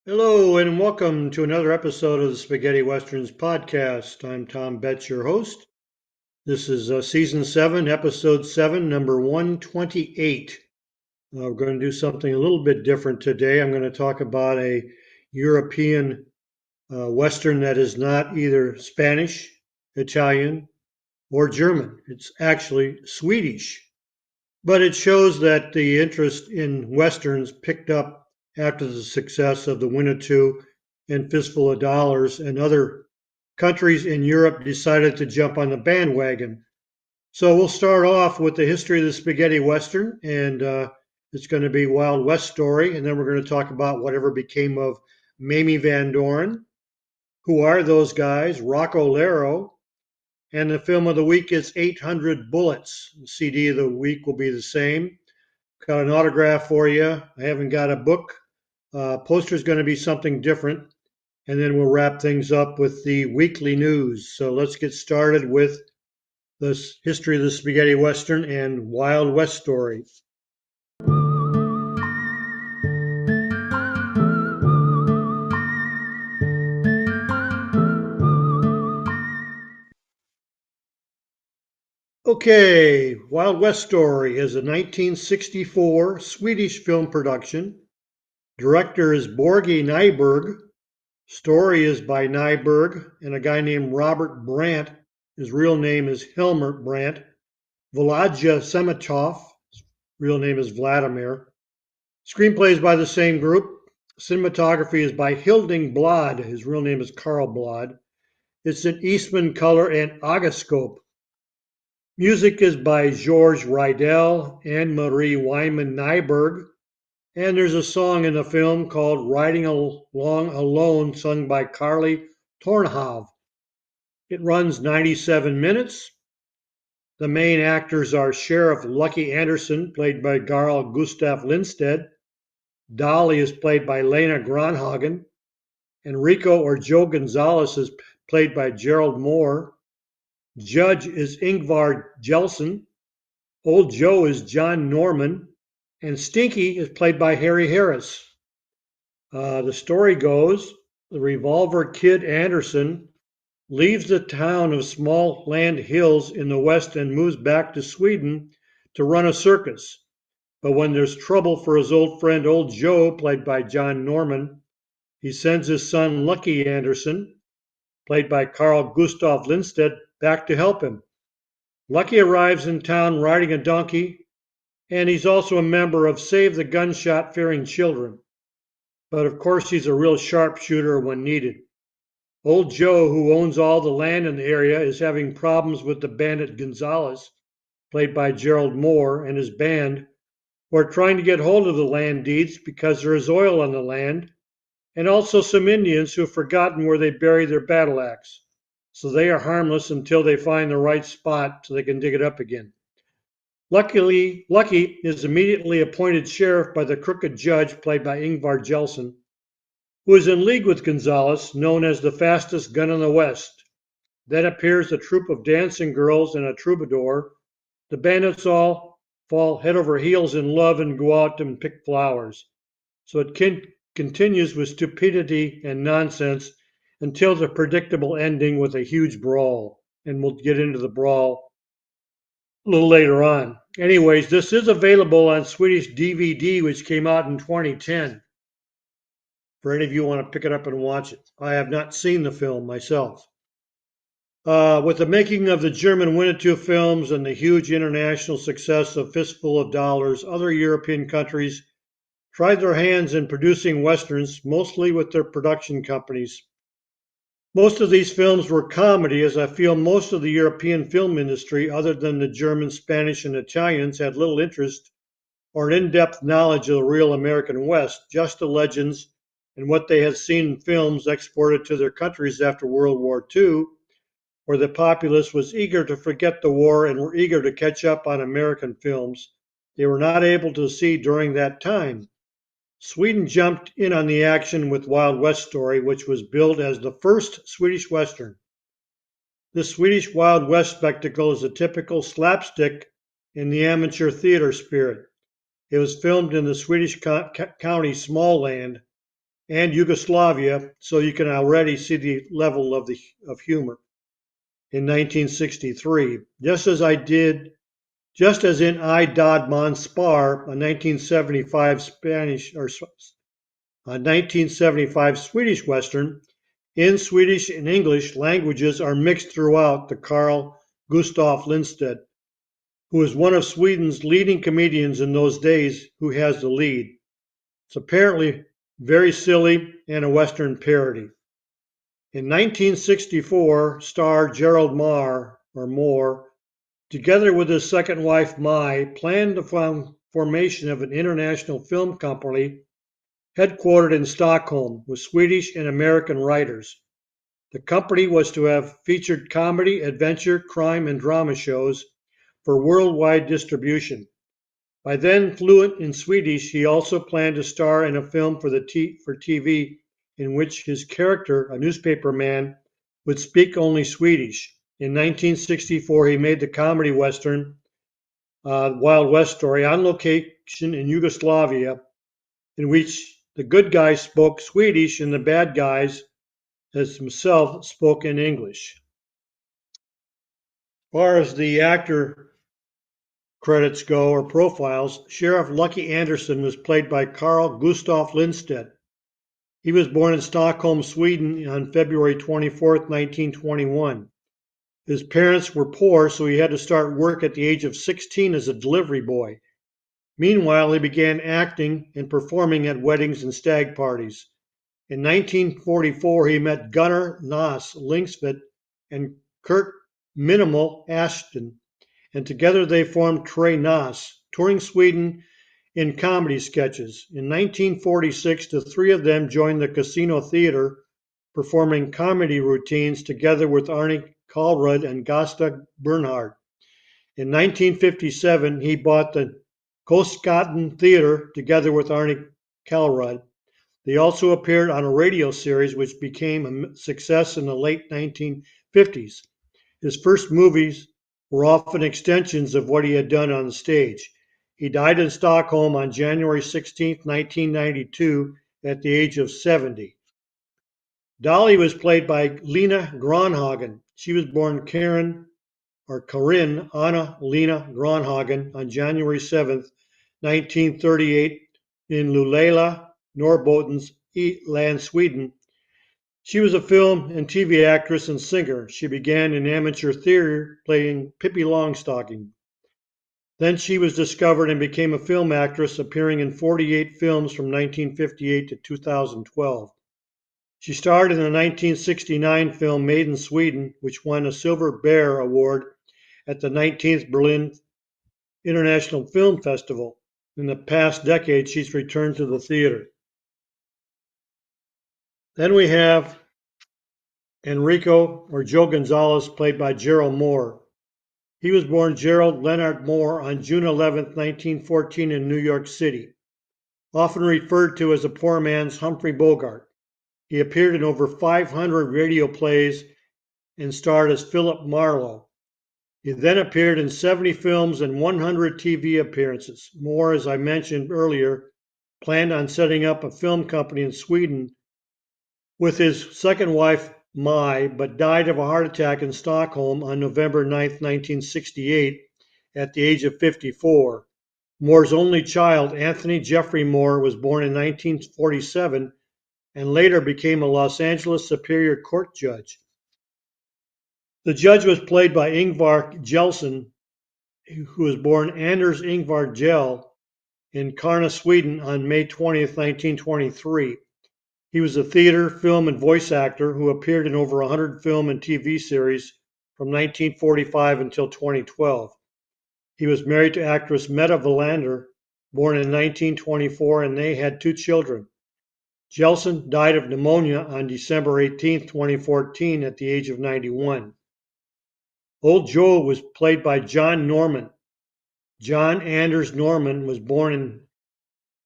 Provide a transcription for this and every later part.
Hello and welcome to another episode of the Spaghetti Westerns podcast. I'm Tom Betts, your host. This is season 7, episode 7, number 128. We're going to do something a little bit different today. I'm going to talk about a European Western that is not either Spanish, Italian, or German. It's actually Swedish. But it shows that the interest in Westerns picked up after the success of The Winnetou and Fistful of Dollars, and other countries in Europe decided to jump on the bandwagon. So we'll start off with the history of the spaghetti Western, and it's going to be Wild West story, and then we're going to talk about whatever became of Mamie Van Doren. Who are those guys? Rocco Lerro. And the film of the week is 800 Bullets. The CD of the week will be the same. Got an autograph for you. I haven't got a book. Poster is going to be something different. And then we'll wrap things up with the weekly news. So let's get started with the history of the spaghetti Western and Wild West story. Okay, Wild West Story is a 1964 Swedish film production. Director is Borge Nyberg. Story is by Nyberg and a guy named Robert Brandt. His real name is Helmer Brandt. Volodya Semetov. His real name is Vladimir. Screenplay is by the same group. Cinematography is by Hilding Blad. His real name is Carl Blad. It's in Eastman Color and Agascope. Music is by George Rydell and Marie Wyman Nyberg. And there's a song in the film called Riding Along Alone, sung by Carly Tornhav. It runs 97 minutes. The main actors are Sheriff Lucky Anderson, played by Garl Gustav Lindstedt. Dolly is played by Lena Gronhagen. Enrico or Joe Gonzalez is played by Gerald Moore. Judge is Ingvar Jelson. Old Joe is John Norman. And Stinky is played by Harry Harris. The story goes, the Revolver Kid Anderson leaves the town of Small Land Hills in the west and moves back to Sweden to run a circus. But when there's trouble for his old friend Old Joe, played by John Norman, he sends his son Lucky Anderson, played by Carl Gustav Lindstedt, back to help him. Lucky arrives in town riding a donkey, and he's also a member of Save the Gunshot Fearing Children. But of course, he's a real sharpshooter when needed. Old Joe, who owns all the land in the area, is having problems with the bandit Gonzalez, played by Gerald Moore, and his band, who are trying to get hold of the land deeds because there is oil on the land, and also some Indians who have forgotten where they buried their battle axe. So they are harmless until they find the right spot so they can dig it up again. Lucky is immediately appointed sheriff by the crooked judge, played by Ingvar Jelson, who is in league with Gonzalez, known as the fastest gun in the West. Then appears a troupe of dancing girls and a troubadour. The bandits all fall head over heels in love and go out and pick flowers. So it continues with stupidity and nonsense until the predictable ending with a huge brawl. And we'll get into the brawl a little later on. Anyways, this is available on Swedish DVD, which came out in 2010. For any of you who want to pick it up and watch it. I have not seen the film myself. With the making of the German Winnetou films and the huge international success of Fistful of Dollars, other European countries tried their hands in producing westerns, mostly with their production companies. Most of these films were comedy, as I feel most of the European film industry, other than the German, Spanish, and Italians, had little interest or an in-depth knowledge of the real American West, just the legends and what they had seen in films exported to their countries after World War II, where the populace was eager to forget the war and were eager to catch up on American films they were not able to see during that time. Sweden jumped in on the action with Wild West Story, which was billed as the first Swedish Western. This Swedish Wild West spectacle is a typical slapstick in the amateur theater spirit. It was filmed in the Swedish county Smallland, and Yugoslavia, so you can already see the level of humor in 1963. Just as in I Dod Mon Spar, a 1975 Spanish or a 1975 Swedish Western, in Swedish and English languages are mixed throughout the Carl Gustaf Lindstedt, who is one of Sweden's leading comedians in those days, who has the lead. It's apparently very silly and a Western parody. In 1964, star Gerald Moore, together with his second wife Mai, planned the formation of an international film company headquartered in Stockholm with Swedish and American writers. The company was to have featured comedy, adventure, crime, and drama shows for worldwide distribution. By then fluent in Swedish, he also planned to star in a film for TV in which his character, a newspaper man, would speak only Swedish. In 1964, he made the comedy western Wild West Story on location in Yugoslavia, in which the good guys spoke Swedish and the bad guys, as himself, spoke in English. As far as the actor credits go, or profiles, Sheriff Lucky Anderson was played by Carl Gustaf Lindstedt. He was born in Stockholm, Sweden on February 24, 1921. His parents were poor, so he had to start work at the age of 16 as a delivery boy. Meanwhile, he began acting and performing at weddings and stag parties. In 1944, he met Gunnar Nas Linksvit and Kurt Minimal Ashton, and together they formed Tre Nas, touring Sweden in comedy sketches. In 1946, the three of them joined the Casino Theater, performing comedy routines together with Arne Kalrud and Gösta Bernhard. In 1957, he bought the Kostgaten Theater together with Arne Kalrud. They also appeared on a radio series which became a success in the late 1950s. His first movies were often extensions of what he had done on the stage. He died in Stockholm on January 16, 1992, at the age of 70. Dolly was played by Lena Gronhagen. She was born Corinne Anna Lena Gronhagen on January 7, 1938, in Luleå, Norrbottens land, Sweden. She was a film and TV actress and singer. She began in amateur theater playing Pippi Longstocking. Then she was discovered and became a film actress, appearing in 48 films from 1958 to 2012. She starred in the 1969 film Made in Sweden, which won a Silver Bear Award at the 19th Berlin International Film Festival. In the past decade, she's returned to the theater. Then we have Enrico or Joe Gonzalez, played by Gerald Moore. He was born Gerald Leonard Moore on June 11, 1914 in New York City, often referred to as a poor man's Humphrey Bogart. He appeared in over 500 radio plays and starred as Philip Marlowe. He then appeared in 70 films and 100 TV appearances. Moore, as I mentioned earlier, planned on setting up a film company in Sweden with his second wife, Mai, but died of a heart attack in Stockholm on November 9, 1968, at the age of 54. Moore's only child, Anthony Jeffrey Moore, was born in 1947 and later became a Los Angeles Superior Court judge. The judge was played by Ingvar Jelson, who was born Anders Ingvar Jell in Karna, Sweden on May 20, 1923. He was a theater, film, and voice actor who appeared in over 100 film and TV series from 1945 until 2012. He was married to actress Meta Valander, born in 1924, and they had 2 children. Jelson died of pneumonia on December 18, 2014, at the age of 91. Old Joe was played by John Norman. John Anders Norman was born in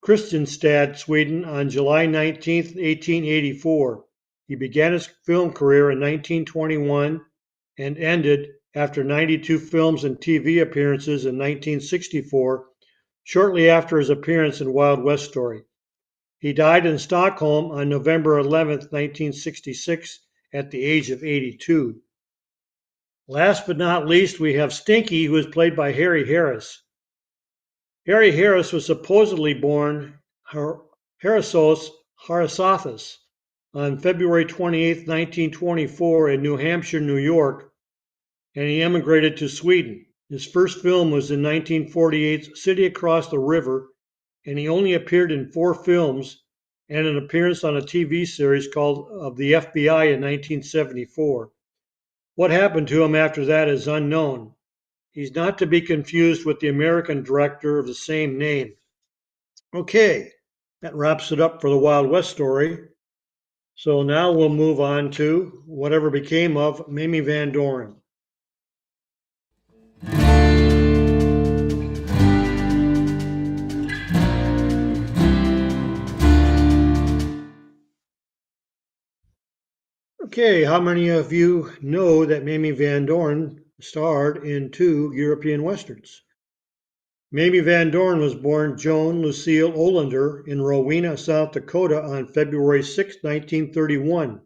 Kristianstad, Sweden on July 19, 1884. He began his film career in 1921 and ended after 92 films and TV appearances in 1964, shortly after his appearance in Wild West Story. He died in Stockholm on November 11th, 1966, at the age of 82. Last but not least, we have Stinky, who is played by Harry Harris. Harry Harris was supposedly born Harrisos Harasathas on February 28, 1924, in New Hampshire, New York, and he emigrated to Sweden. His first film was in 1948's City Across the River, and he only appeared in 4 films and an appearance on a TV series called of the FBI in 1974. What happened to him after that is unknown. He's not to be confused with the American director of the same name. Okay, that wraps it up for the Wild West story. So now we'll move on to whatever became of Mamie Van Doren. Okay, how many of you know that Mamie Van Doren starred in 2 European westerns? Mamie Van Doren was born Joan Lucille Olander in Rowena, South Dakota on February 6, 1931.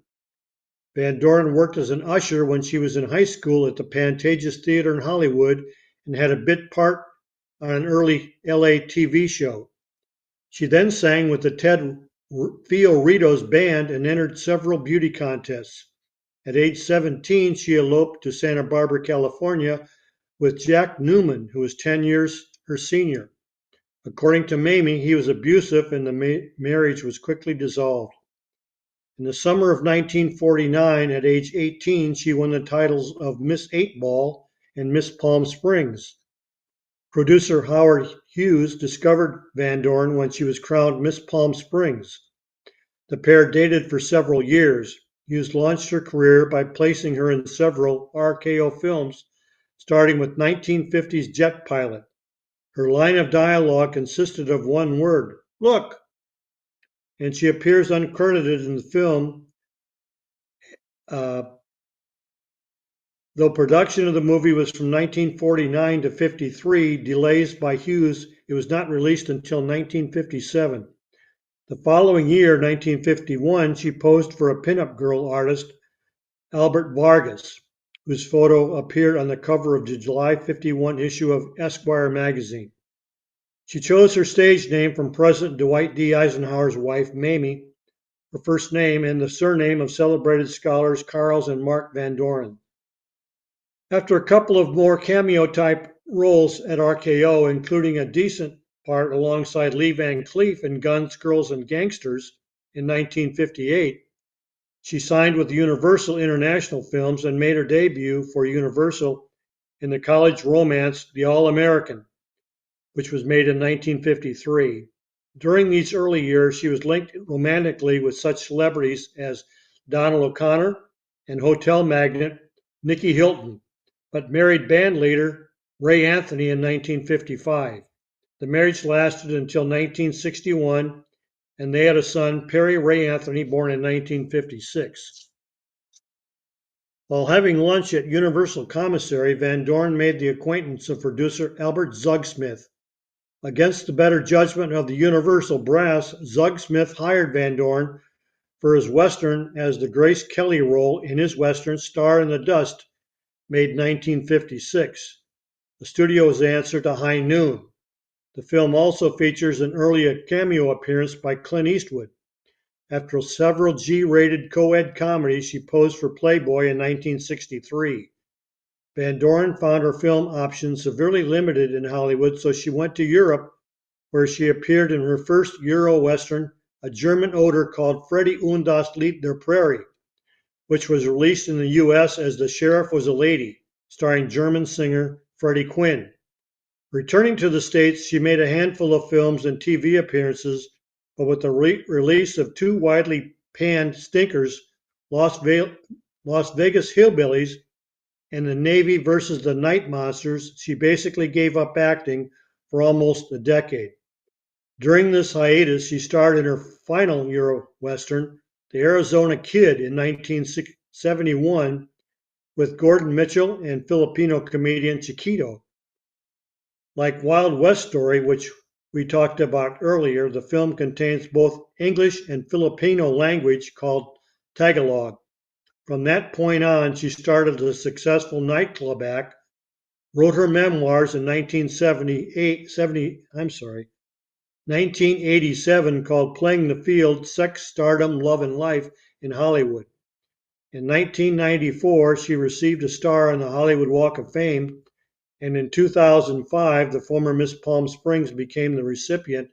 Van Doren worked as an usher when she was in high school at the Pantages Theater in Hollywood and had a bit part on an early LA TV show. She then sang with the Ted Fiorito's band and entered several beauty contests. At age 17, she eloped to Santa Barbara, California with Jack Newman, who was 10 years her senior. According to Mamie, he was abusive and the marriage was quickly dissolved. In the summer of 1949, at age 18, she won the titles of Miss 8-Ball and Miss Palm Springs. Producer Howard Hughes discovered Van Doren when she was crowned Miss Palm Springs. The pair dated for several years. Hughes launched her career by placing her in several RKO films, starting with 1950's Jet Pilot. Her line of dialogue consisted of one word, "Look!" and she appears uncredited in the film. Though production of the movie was from 1949 to 53, delays by Hughes, it was not released until 1957. The following year, 1951, she posed for a pinup girl artist, Albert Vargas, whose photo appeared on the cover of the July 51 issue of Esquire magazine. She chose her stage name from President Dwight D. Eisenhower's wife, Mamie, her first name, and the surname of celebrated scholars Carls and Mark Van Doren. After a couple of more cameo-type roles at RKO, including a decent part alongside Lee Van Cleef in Guns, Girls, and Gangsters in 1958, she signed with Universal International Films and made her debut for Universal in the college romance The All-American, which was made in 1953. During these early years, she was linked romantically with such celebrities as Donald O'Connor and hotel magnate Nicky Hilton, but married bandleader Ray Anthony in 1955. The marriage lasted until 1961, and they had a son, Perry Ray Anthony, born in 1956. While having lunch at Universal Commissary, Van Doren made the acquaintance of producer Albert Zug Smith. Against the better judgment of the Universal brass, Zug Smith hired Van Doren for his Western as the Grace Kelly role in his Western Star in the Dust, made in 1956. The studio's answer to High Noon. The film also features an early cameo appearance by Clint Eastwood. After several G-rated co-ed comedies, she posed for Playboy in 1963. Van Doren found her film options severely limited in Hollywood, so she went to Europe, where she appeared in her first Euro-Western, a German odor called Freddy und das Lied der Prairie, which was released in the U.S. as The Sheriff Was a Lady, starring German singer Freddie Quinn. Returning to the States, she made a handful of films and TV appearances, but with the release of 2 widely panned stinkers, Las Vegas Hillbillies and The Navy versus the Night Monsters, she basically gave up acting for almost a decade. During this hiatus, she starred in her final Euro Western, The Arizona Kid, in 1971 with Gordon Mitchell and Filipino comedian Chiquito. Like Wild West Story, which we talked about earlier, the film contains both English and Filipino language called Tagalog. From that point on, she started as a successful nightclub act, wrote her memoirs in 1987 called Playing the Field, Sex, Stardom, Love, and Life in Hollywood. In 1994, she received a star on the Hollywood Walk of Fame, and in 2005, the former Miss Palm Springs became the recipient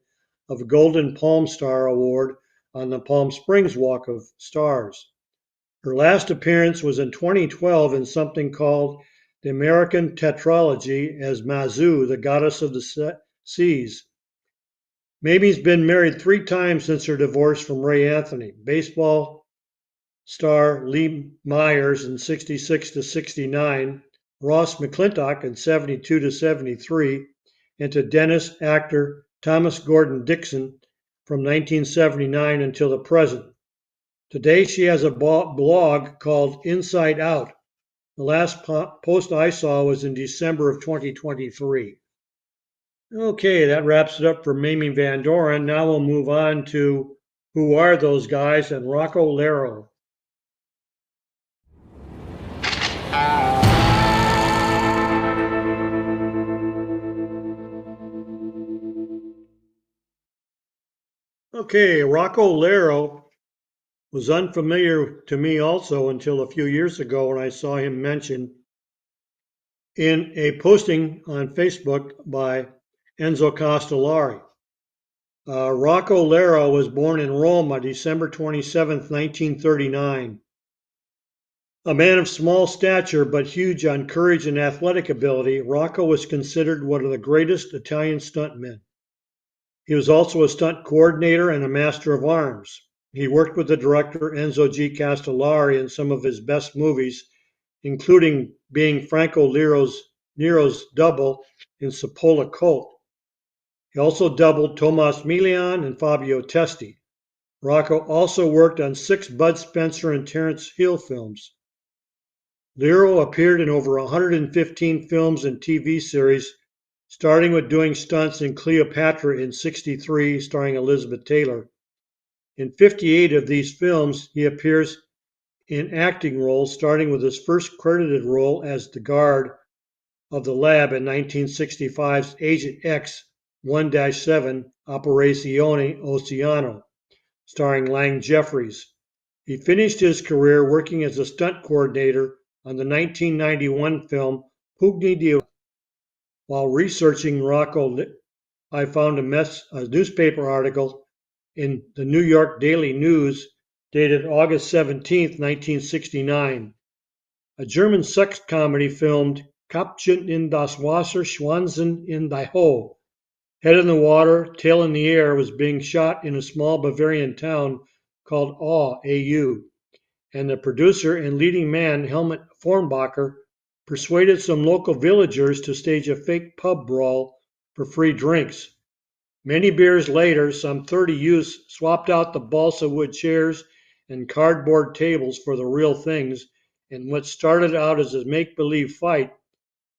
of a Golden Palm Star Award on the Palm Springs Walk of Stars. Her last appearance was in 2012 in something called the American Tetralogy as Mazu, the Goddess of the Seas. Mamie's been married 3 times since her divorce from Ray Anthony. Baseball star Lee Myers in 66 to 69, Ross McClintock in 72 to 73, and to dentist actor Thomas Gordon Dixon from 1979 until the present. Today she has a blog called Inside Out. The last post I saw was in December of 2023. Okay, that wraps it up for Mamie Van Doren. Now we'll move on to Who Are Those Guys and Rocco Lerro. Okay, Rocco Lerro was unfamiliar to me also until a few years ago when I saw him mentioned in a posting on Facebook by Enzo Castellari. Rocco Lerro was born in Rome on December 27, 1939. A man of small stature but huge on courage and athletic ability, Rocco was considered one of the greatest Italian stuntmen. He was also a stunt coordinator and a master of arms. He worked with the director Enzo G. Castellari in some of his best movies, including being Franco Nero's double in Cipolla Colt. He also doubled Tomas Milian and Fabio Testi. Rocco also worked on 6 Bud Spencer and Terence Hill films. Lerro appeared in over 115 films and TV series, starting with doing stunts in Cleopatra in '63, starring Elizabeth Taylor. In 58 of these films, he appears in acting roles, starting with his first credited role as the guard of the lab in 1965's Agent X 1-7 Operazione Oceano, starring Lang Jeffries. He finished his career working as a stunt coordinator on the 1991 film Pugni di. While researching Rocco, I found a newspaper article in the New York Daily News dated August 17, 1969. A German sex comedy filmed Köpfchen in das Wasser, Schwanzen in die Höhe, Head in the Water, Tail in the Air, was being shot in a small Bavarian town called Au, and the producer and leading man, Helmut Formbacher, persuaded some local villagers to stage a fake pub brawl for free drinks. Many beers later, some 30 youths swapped out the balsa wood chairs and cardboard tables for the real things, and what started out as a make-believe fight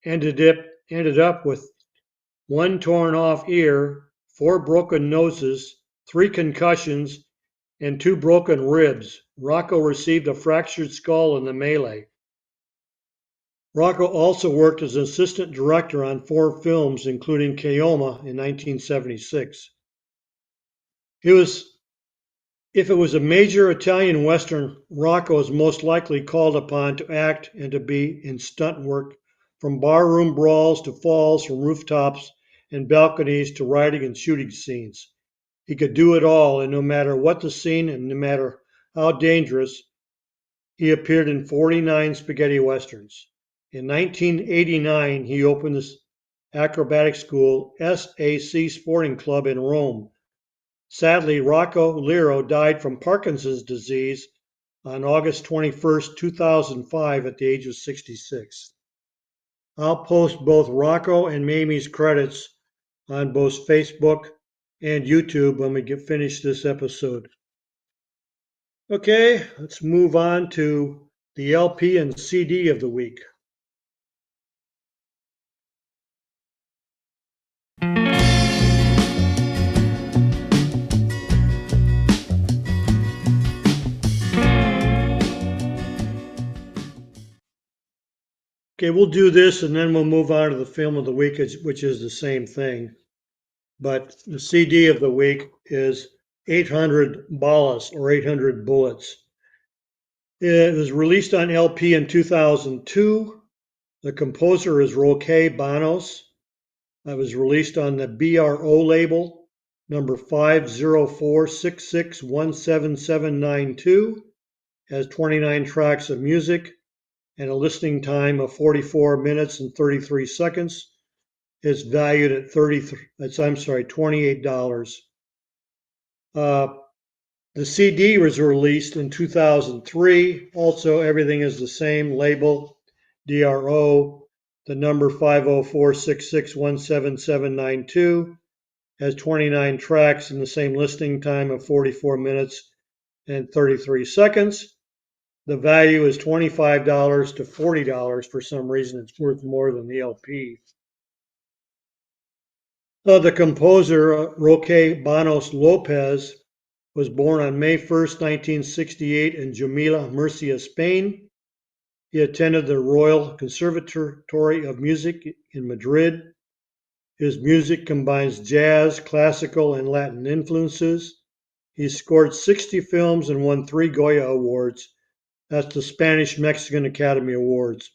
ended up with 1 torn off ear, 4 broken noses, 3 concussions, and 2 broken ribs. Rocco received a fractured skull in the melee. Rocco also worked as an assistant director on 4 films, including Keoma in 1976. If it was a major Italian Western, Rocco is most likely called upon to act and to be in stunt work, from barroom brawls to falls from rooftops and balconies to riding and shooting scenes. He could do it all, and no matter what the scene and no matter how dangerous, he appeared in 49 spaghetti westerns. In 1989, he opened the acrobatic school SAC Sporting Club in Rome. Sadly, Rocco Lerro died from Parkinson's disease on August 21, 2005, at the age of 66. I'll post both Rocco and Mamie's credits on both Facebook and YouTube when we get finished this episode. Okay, let's move on to the LP and CD of the week. Okay, we'll do this and then we'll move on to the film of the week, which is the same thing. But the CD of the week is 800 Balas or 800 Bullets. It was released on LP in 2002. The composer is Roque Banos. It was released on the BRO label, number 50466177792. Has 29 tracks of music and a listening time of 44 minutes and 33 seconds. It's valued at $28. Uh, the CD was released in 2003. Also, everything is the same label, DRO. The number 50466177792 has 29 tracks and the same listening time of 44 minutes and 33 seconds. The value is $25 to $40. For some reason, it's worth more than the LP. The composer, Roque Banos Lopez, was born on May 1st, 1968 in Jumilla, Murcia, Spain. He attended the Royal Conservatory of Music in Madrid. His music combines jazz, classical, and Latin influences. He scored 60 films and won 3 Goya Awards. That's the Spanish-Mexican Academy Awards.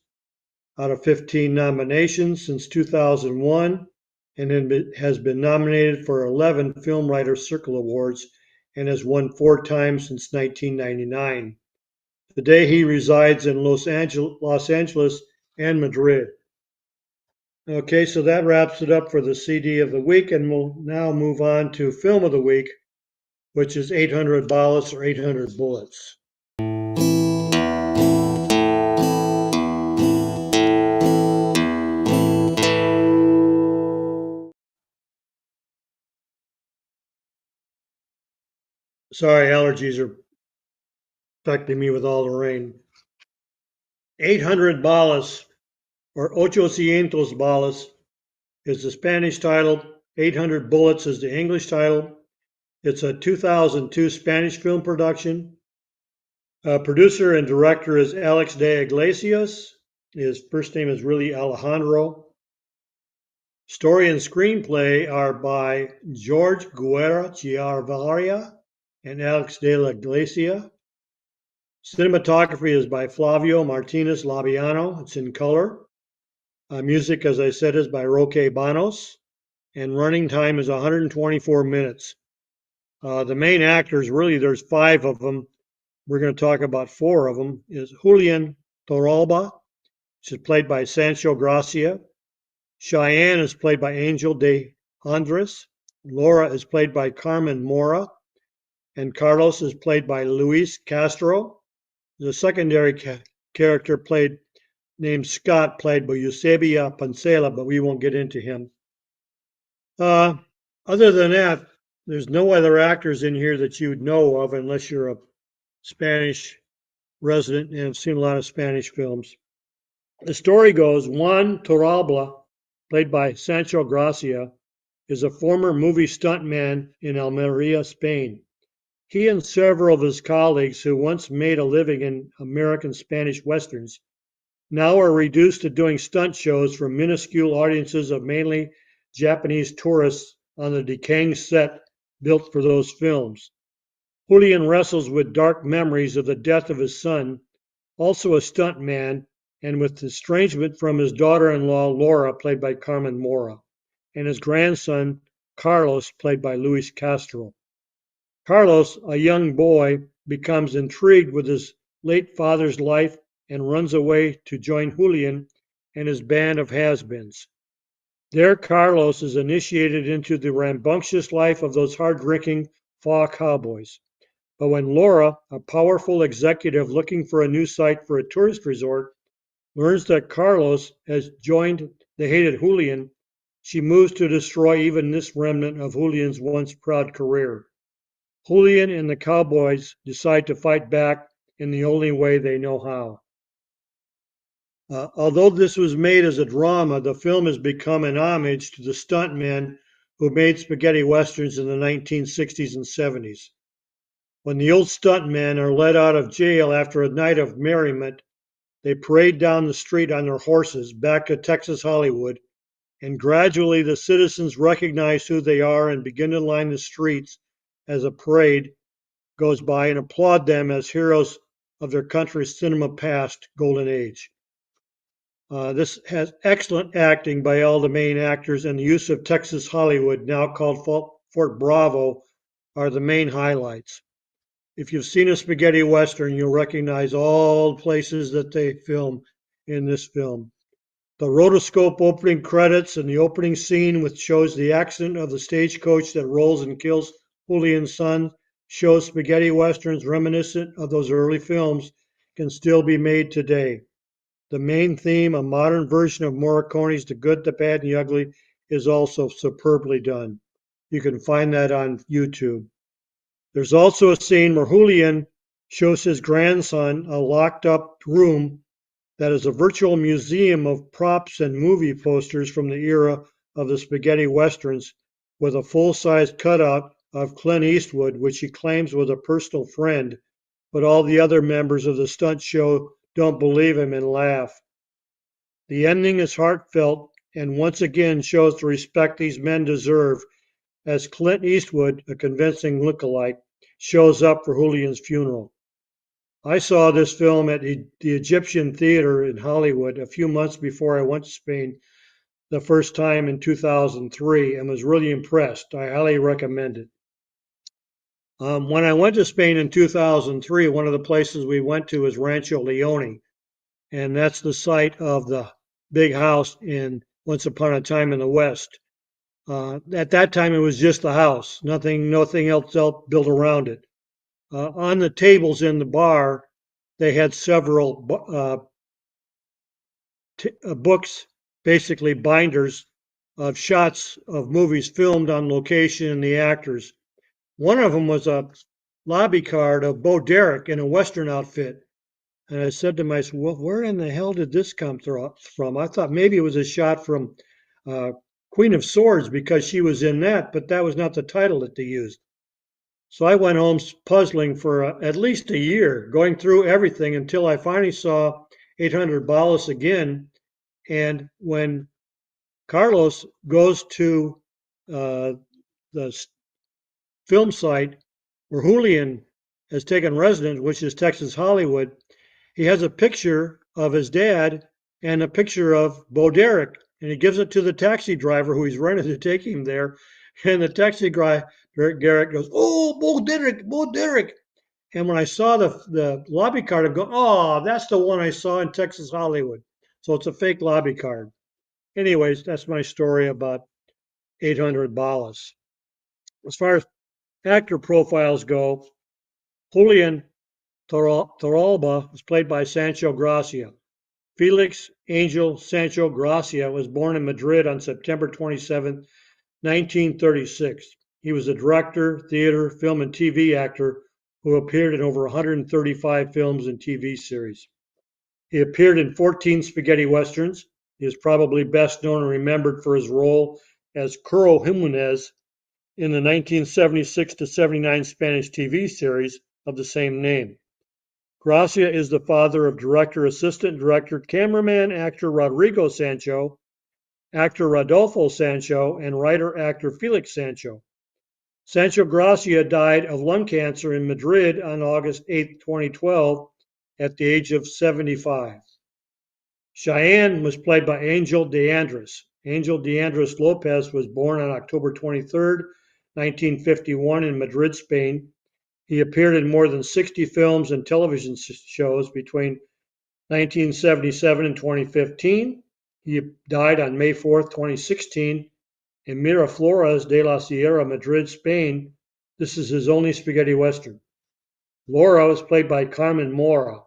Out of 15 nominations since 2001, and has been nominated for 11 Film Writers Circle Awards and has won 4 times since 1999. Today he resides in Los Angeles and Madrid. Okay, so that wraps it up for the CD of the week, and we'll now move on to Film of the Week, which is 800 Balas or 800 Bullets. Sorry, allergies are affecting me with all the rain. 800 Balas or 800 Balas is the Spanish title. 800 Bullets is the English title. It's a 2002 Spanish film production. Producer and director is Alex de Iglesias. His first name is really Alejandro. Story and screenplay are by George Guerra Chiarvaria and Alex de la Iglesia. Cinematography is by Flavio Martinez Labiano. It's in color. Music, as I said, is by Roque Banos. And running time is 124 minutes. The main actors, really, there's 5 of them. We're going to talk about 4 of them. Is Julian Torralba, which is played by Sancho Gracia. Cheyenne is played by Angel de Andres. Laura is played by Carmen Mora. And Carlos is played by Luis Castro. The secondary character named Scott, played by Eusebia Pancela, but we won't get into him. Other than that, there's no other actors in here that you would know of unless you're a Spanish resident and have seen a lot of Spanish films. The story goes, Juan Torralba, played by Sancho Gracia, is a former movie stuntman in Almeria, Spain. He and several of his colleagues who once made a living in American Spanish westerns now are reduced to doing stunt shows for minuscule audiences of mainly Japanese tourists on the decaying set built for those films. Julian wrestles with dark memories of the death of his son, also a stuntman, and with estrangement from his daughter-in-law Laura, played by Carmen Mora, and his grandson Carlos, played by Luis Castro. Carlos, a young boy, becomes intrigued with his late father's life and runs away to join Julian and his band of has-beens. There, Carlos is initiated into the rambunctious life of those hard-drinking Fa cowboys. But when Laura, a powerful executive looking for a new site for a tourist resort, learns that Carlos has joined the hated Julian, she moves to destroy even this remnant of Julian's once proud career. Julian and the cowboys decide to fight back in the only way they know how. Although this was made as a drama, the film has become an homage to the stuntmen who made spaghetti westerns in the 1960s and 70s. When the old stuntmen are let out of jail after a night of merriment, They parade down the street on their horses back to Texas Hollywood, and gradually the citizens recognize who they are and begin to line the streets as a parade goes by and applaud them as heroes of their country's cinema past golden age. This has excellent acting by all the main actors, and the use of Texas Hollywood, now called Fort Bravo, are the main highlights. If you've seen a spaghetti western, you'll recognize all the places that they film in this film. The rotoscope opening credits and the opening scene, which shows the accident of the stagecoach that rolls and kills Julian's son, shows spaghetti westerns reminiscent of those early films can still be made today. The main theme, a modern version of Morricone's The Good, the Bad, and the Ugly, is also superbly done. You can find that on YouTube. There's also a scene where Julian shows his grandson a locked up room that is a virtual museum of props and movie posters from the era of the spaghetti westerns, with a full-size cutout of Clint Eastwood, which he claims was a personal friend, but all the other members of the stunt show don't believe him and laugh. The ending is heartfelt and once again shows the respect these men deserve, as Clint Eastwood, a convincing lookalike, shows up for Julian's funeral. I saw this film at the Egyptian Theater in Hollywood a few months before I went to Spain the first time in 2003 and was really impressed. I highly recommend it. When I went to Spain in 2003, one of the places we went to was Rancho Leone, and that's the site of the big house in Once Upon a Time in the West. At that time, it was just the house, nothing else built around it. On the tables in the bar, they had several books, basically binders of shots of movies filmed on location and the actors. One of them was a lobby card of Bo Derek in a Western outfit. And I said to myself, well, where in the hell did this come from? I thought maybe it was a shot from uh, Queen of Swords because she was in that, but that was not the title that they used. So I went home puzzling for at least a year, going through everything until I finally saw 800 Balas again. And when Carlos goes to the film site where Julian has taken residence, which is Texas Hollywood, he has a picture of his dad and a picture of Bo Derek, and he gives it to the taxi driver who he's rented to take him there. And the taxi driver, Garrett, goes, "Oh, Bo Derek, Bo Derek." And when I saw the lobby card, I'm going, "Oh, that's the one I saw in Texas Hollywood." So it's a fake lobby card. Anyways, that's my story about 800 Balas. As far as actor profiles go, Julian Torralba was played by Sancho Gracia. Felix Angel Sancho Gracia was born in Madrid on September 27, 1936. He was a director, theater, film, and TV actor who appeared in over 135 films and TV series. He appeared in 14 spaghetti westerns. He is probably best known and remembered for his role as Curro Jimenez in the 1976 to 79 Spanish TV series of the same name. Gracia is the father of director, assistant director, cameraman, actor Rodrigo Sancho, actor Rodolfo Sancho, and writer-actor Felix Sancho. Sancho Gracia died of lung cancer in Madrid on August 8, 2012, at the age of 75. Cheyenne was played by Angel de Andres. Angel de Andres Lopez was born on October 23, 1951, in Madrid, Spain. He appeared in more than 60 films and television shows between 1977 and 2015. He died on May 4th, 2016, in Miraflores de la Sierra, Madrid, Spain. This is his only spaghetti western. Laura was played by Carmen Mora.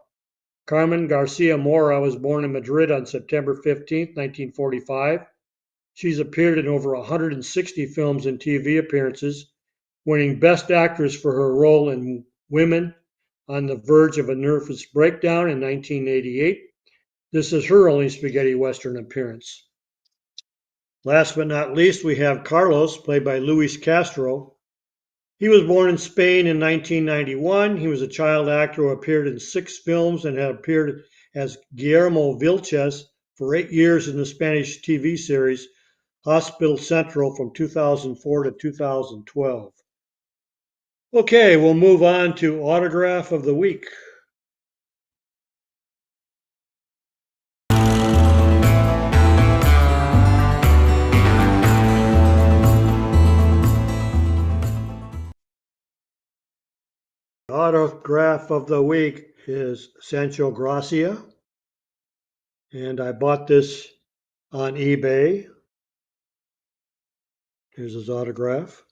Carmen Garcia Mora was born in Madrid on September 15th, 1945. She's appeared in over 160 films and TV appearances, winning Best Actress for her role in Women on the Verge of a Nervous Breakdown in 1988. This is her only spaghetti western appearance. Last but not least, we have Carlos, played by Luis Castro. He was born in Spain in 1991. He was a child actor who appeared in 6 films and had appeared as Guillermo Vilches for 8 years in the Spanish TV series Hospital Central from 2004 to 2012. Okay, we'll move on to Autograph of the Week. Autograph of the Week is Sancho Gracia, and I bought this on eBay. Here's his autograph.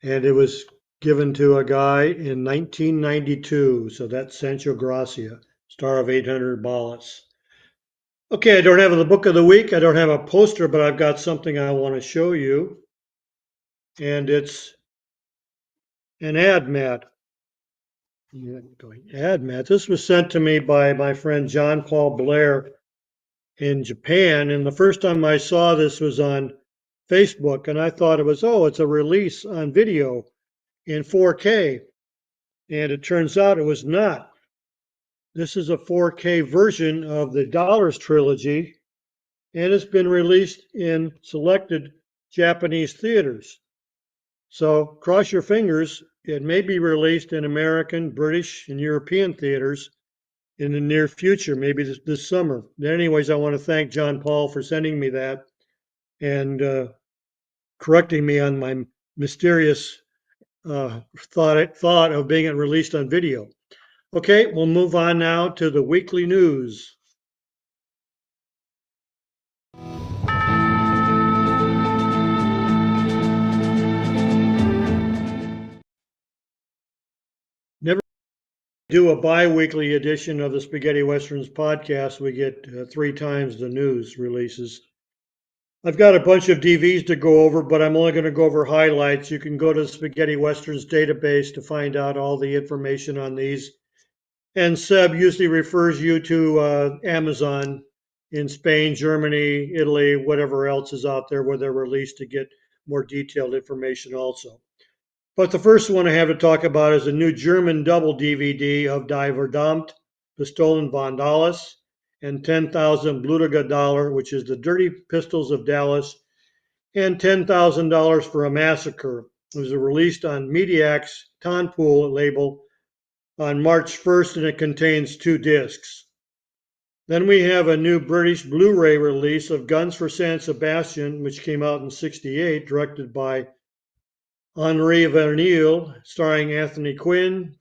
And it was given to a guy in 1992. So that's Sancho Gracia, star of 800 Ballots. Okay, I don't have the book of the week. I don't have a poster, but I've got something I want to show you. And it's an ad mat. Ad mat. This was sent to me by my friend John Paul Blair in Japan. And the first time I saw this was on Facebook. And I thought it was, oh, it's a release on video in 4K. And it turns out it was not. This is a 4K version of the Dollars trilogy, and it's been released in selected Japanese theaters. So cross your fingers, it may be released in American, British, and European theaters in the near future, maybe this summer. Anyways, I want to thank John Paul for sending me that and correcting me on my mysterious thought of being released on video. Okay, we'll move on now to the weekly news. Never do a bi-weekly edition of the Spaghetti Westerns podcast. We get 3 times the news releases. I've got a bunch of DVs to go over, but I'm only going to go over highlights. You can go to the Spaghetti Westerns database to find out all the information on these. And Seb usually refers you to Amazon in Spain, Germany, Italy, whatever else is out there where they're released to get more detailed information also. But the first one I have to talk about is a new German double DVD of Die Verdammt, Pistolen von Dallas, and 10,000 Blutige Dollar, which is the Dirty Pistols of Dallas, and $10,000 for a Massacre. It was released on Mediax's Tonpool label on March 1st, and it contains 2 discs. Then we have a new British Blu-ray release of Guns for San Sebastian, which came out in '68, directed by Henri Verneuil, starring Anthony Quinn,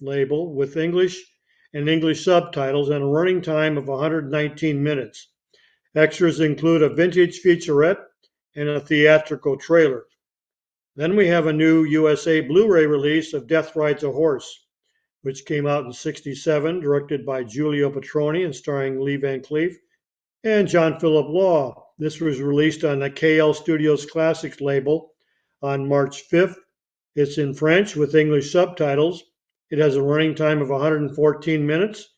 label with English and English subtitles and a running time of 119 minutes. Extras include a vintage featurette and a theatrical trailer. Then we have a new USA Blu-ray release of Death Rides a Horse, which came out in '67, directed by Giulio Petroni and starring Lee Van Cleef and John Philip Law. This was released on the KL Studios Classics label on March 5th. It's in French with English subtitles. It has a running time of 114 minutes.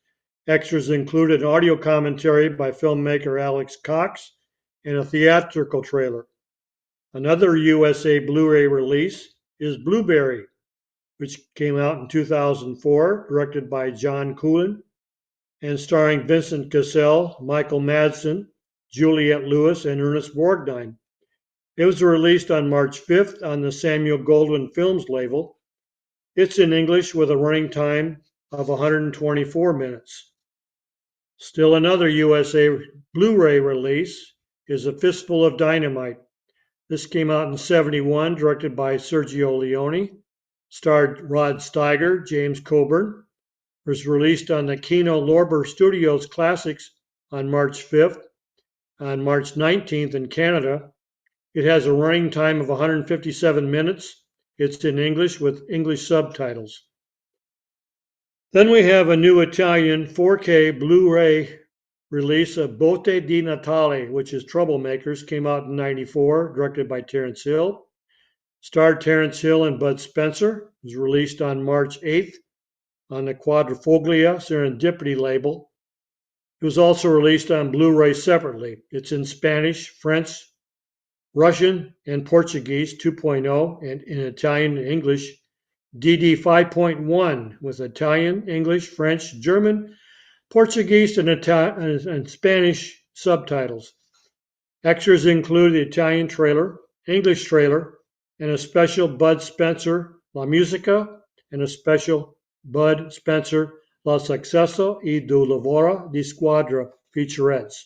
Extras include an audio commentary by filmmaker Alex Cox and a theatrical trailer. Another USA Blu-ray release is Blueberry, which came out in 2004, directed by John Coulin and starring Vincent Cassel, Michael Madsen, Juliette Lewis, and Ernest Borgnine. It was released on March 5th on the Samuel Goldwyn Films label. It's in English with a running time of 124 minutes. Still another USA Blu-ray release is A Fistful of Dynamite. This came out in '71, directed by Sergio Leone, starred Rod Steiger, James Coburn. It was released on the Kino Lorber Studios Classics on March 5th. On March 19th in Canada, it has a running time of 157 minutes. It's in English with English subtitles. Then we have a new Italian 4K Blu-ray release of Botte di Natale, which is Troublemakers, came out in '94, directed by Terence Hill. Starred Terence Hill and Bud Spencer. It was released on March 8th on the Quadrifoglia Serendipity label. It was also released on Blu-ray separately. It's in Spanish, French, Russian and Portuguese 2.0, and in Italian and English, DD 5.1 with Italian, English, French, German, Portuguese, and Spanish subtitles. Extras include the Italian trailer, English trailer, and a special Bud Spencer La Musica, and a special Bud Spencer La Successo e do Lavoro di Squadra featurettes.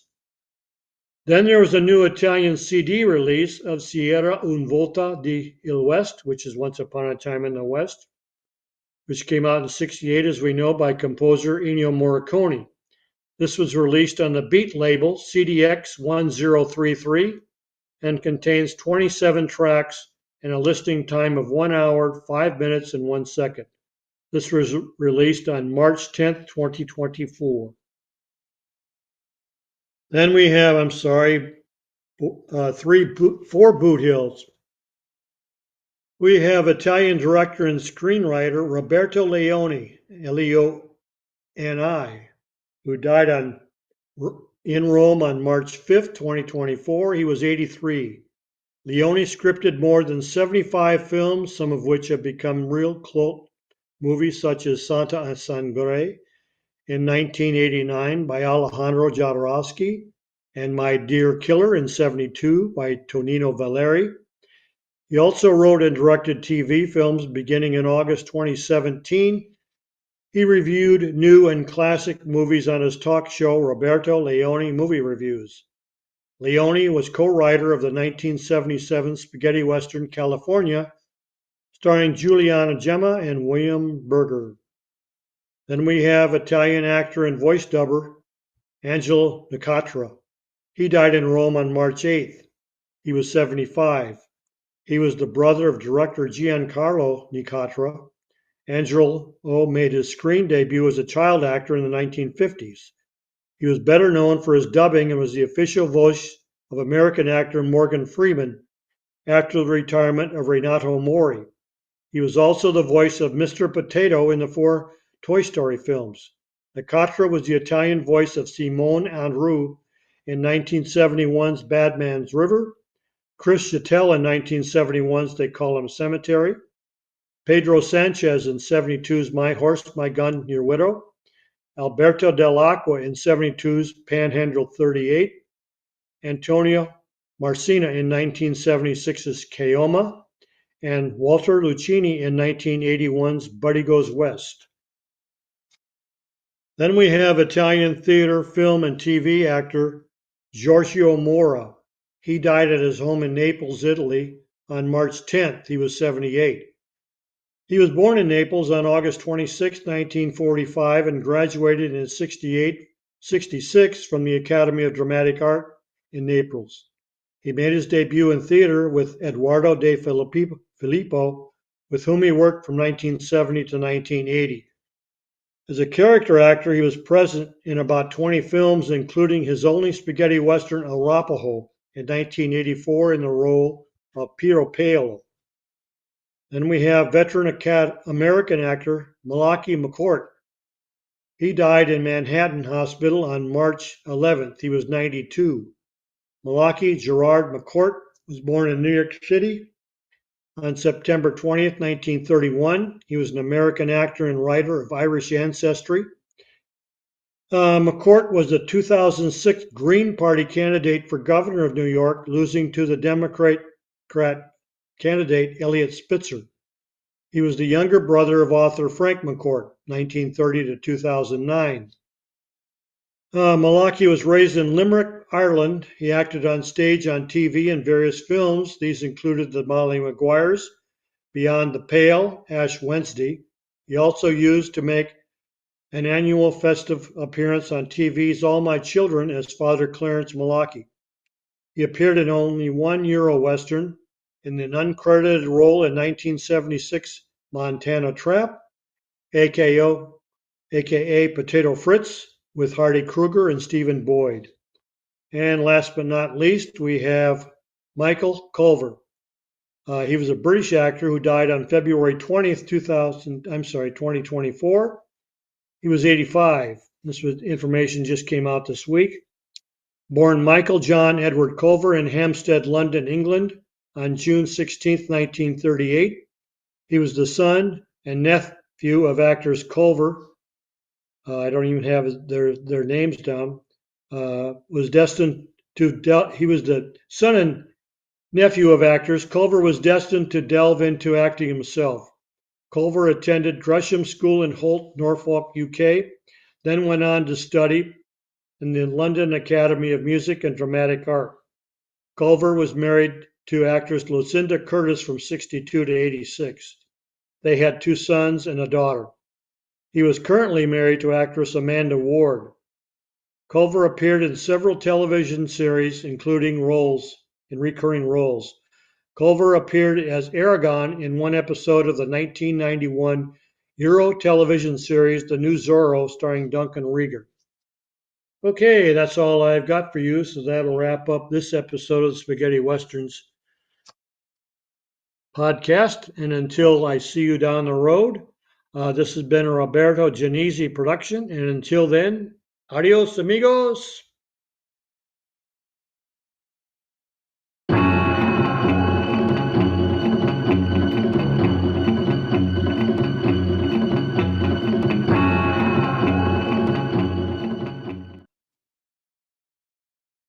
Then there was a new Italian CD release of Sierra Un Volta di Il West, which is Once Upon a Time in the West, which came out in '68, as we know, by composer Ennio Morricone. This was released on the Beat label CDX 1033 and contains 27 tracks and a listing time of 1 hour, 5 minutes, and 1 second. This was released on March 10th, 2024. Then we have, four boot hills. We have Italian director and screenwriter Roberto Leoni, Leoni, who died in Rome on March 5th, 2024. He was 83. Leoni scripted more than 75 films, some of which have become real cult movies, such as Santa Sangre in 1989 by Alejandro Jodorowsky, and My Dear Killer in '72 by Tonino Valeri. He also wrote and directed TV films beginning in August 2017. He reviewed new and classic movies on his talk show, Roberto Leoni Movie Reviews. Leoni was co-writer of the 1977 spaghetti western California, starring Juliana Gemma and William Berger. Then we have Italian actor and voice dubber Angelo Nicatra. He died in Rome on March 8th. He was 75. He was the brother of director Giancarlo Nicatra. Angelo made his screen debut as a child actor in the 1950s. He was better known for his dubbing and was the official voice of American actor Morgan Freeman after the retirement of Renato Mori. He was also the voice of Mr. Potato in the 4 Toy Story films. Nicatra was the Italian voice of Simone Andrew in 1971's Badman's River, Chris Chattel in 1971's They Call Him Cemetery, Pedro Sanchez in '72's My Horse, My Gun, Your Widow, Alberto Dell'Acqua in '72's Panhandle 38, Antonio Marcina in 1976's Keoma, and Walter Lucchini in 1981's Buddy Goes West. Then we have Italian theater, film, and TV actor Giorgio Mora. He died at his home in Naples, Italy on March 10th. He was 78. He was born in Naples on August 26, 1945, and graduated in '66 from the Academy of Dramatic Art in Naples. He made his debut in theater with Eduardo de Filippo, with whom he worked from 1970 to 1980. As a character actor, he was present in about 20 films, including his only spaghetti western Arapaho in 1984 in the role of Piero Paolo. Then we have veteran American actor Malachi McCourt. He died in Manhattan Hospital on March 11th. He was 92. Malachi Gerard McCourt was born in New York City on September 20th, 1931. He was an American actor and writer of Irish ancestry. McCourt was the 2006 Green Party candidate for governor of New York, losing to the Democrat candidate Eliot Spitzer. He was the younger brother of author Frank McCourt, 1930 to 2009. Malachi was raised in Limerick, Ireland. He acted on stage, on TV, and various films. These included The Molly Maguires, Beyond the Pale, Ash Wednesday. He also used to make an annual festive appearance on TV's All My Children as Father Clarence Malachi. He appeared in only one Euro Western, in an uncredited role in 1976 Montana Trap, aka Potato Fritz, with Hardy Kruger and Stephen Boyd. And last but not least, we have Michael Culver. He was a British actor who died on February 20th, 2024. He was 85. This information just came out this week. Born Michael John Edward Culver in Hampstead, London, England, on June 16, 1938. He was the son and nephew of actors Culver. I don't even have their names down. Was destined to he was the son and nephew of actors. Culver was destined to delve into acting himself. Culver attended Gresham School in Holt, Norfolk, UK, then went on to study in the London Academy of Music and Dramatic Art. Culver was married to actress Lucinda Curtis from 62 to 86. They had 2 sons and a daughter. He was currently married to actress Amanda Ward. Culver appeared in several television series, including recurring roles. Culver appeared as Aragon in one episode of the 1991 Euro television series The New Zorro, starring Duncan Rieger. Okay, that's all I've got for you, so that'll wrap up this episode of the Spaghetti Westerns podcast. And until I see you down the road, this has been a Roberto Genesi production. And until then, adios, amigos.